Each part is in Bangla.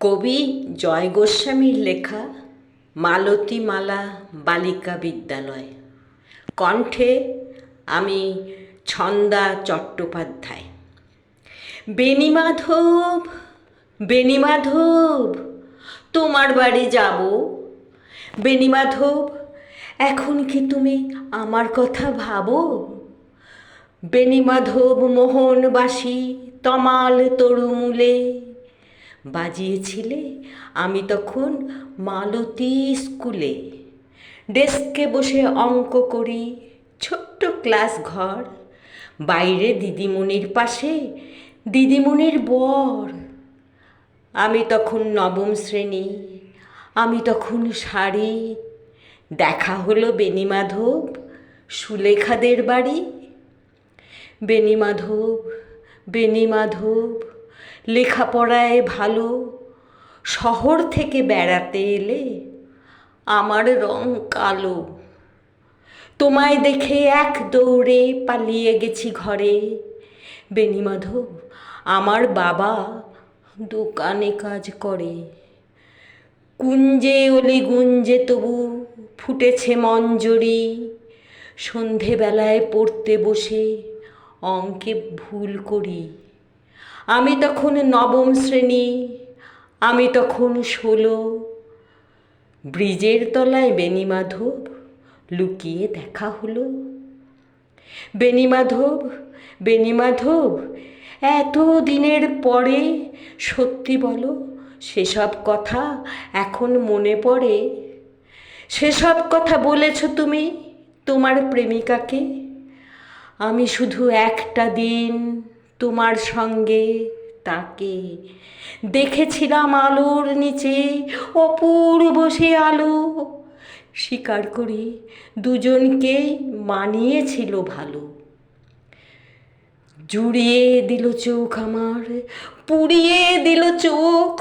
কবি জয় গোস্বামীর লেখা মালতী মালা বালিকা বিদ্যালয়। কণ্ঠে আমি ছন্দা চট্টোপাধ্যায়। বেণীমাধব, বেণীমাধব, তোমার বাড়ি যাব। বেণীমাধব, এখন কি তুমি আমার কথা ভাবো? বেণীমাধব মোহনবাসী তমাল তরুমূলে বাজিয়েছিলে আমি তখন মালতী স্কুলে। ডেস্কে বসে অঙ্ক করি, ছোট্ট ক্লাস ঘর, বাইরে দিদিমণির পাশে দিদিমণির বর। আমি তখন নবম শ্রেণী, আমি তখন শাড়ি। দেখা হলো বেণীমাধব সুলেখাদের বাড়ি। বেণীমাধব, বেণীমাধব, লেখাপড়ায় ভালো, শহর থেকে বেড়াতে এলে আমার রং কালো। তোমায় দেখে এক দৌড়ে পালিয়ে গেছি ঘরে। বেণীমাধব, আমার বাবা দোকানে কাজ করে। কুঞ্জে অলি গুঞ্জে তবু ফুটেছে মঞ্জরি। সন্ধেবেলায় পড়তে বসে অঙ্কে ভুল করি। আমি তখন নবম শ্রেণী, আমি তখন 16। ব্রিজের তলায় বেণীমাধব লুকিয়ে দেখা হলো। বেণীমাধব, বেণীমাধব, এত দিনের পরে সত্যি বলো, সেসব কথা এখন মনে পড়ে? সেসব কথা বলেছ তুমি তোমার প্রেমিকাকে? আমি শুধু একটা দিন তোমার সঙ্গে তাকে দেখেছিলাম আলোর নিচে, অপূর্ব সে আলো। স্বীকার করি দুজনকে মানিয়েছিল ভালো। জুড়িয়ে দিল চোখ আমার, পুড়িয়ে দিল চোখ।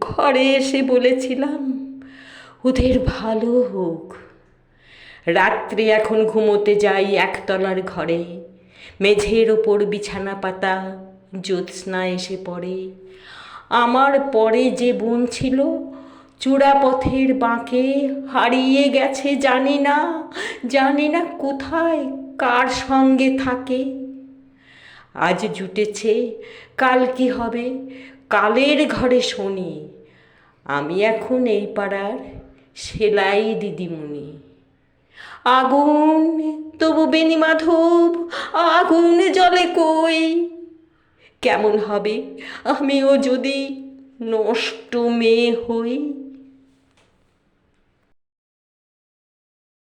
ঘরে এসে বলেছিলাম ওদের ভালো হোক। রাত্রে এখন ঘুমোতে যাই একতলার ঘরে, মেঝের ওপর বিছানা পাতা, জ্যোৎস্না এসে পড়ে। আমার পরে যে বোন ছিল চূড়াপথের বাঁকে হারিয়ে গেছে, জানি না, জানি না কোথায় কার সঙ্গে থাকে। আজ জুটেছে, কাল কি হবে, কালের ঘরে শনি। আমি এখন এই পাড়ার সেলাই দিদিমণি। আগুন তবু বেণীমাধব, আগুন জ্বলে কই। কেমন হবে আমিও যদি নষ্ট মেয়ে হই।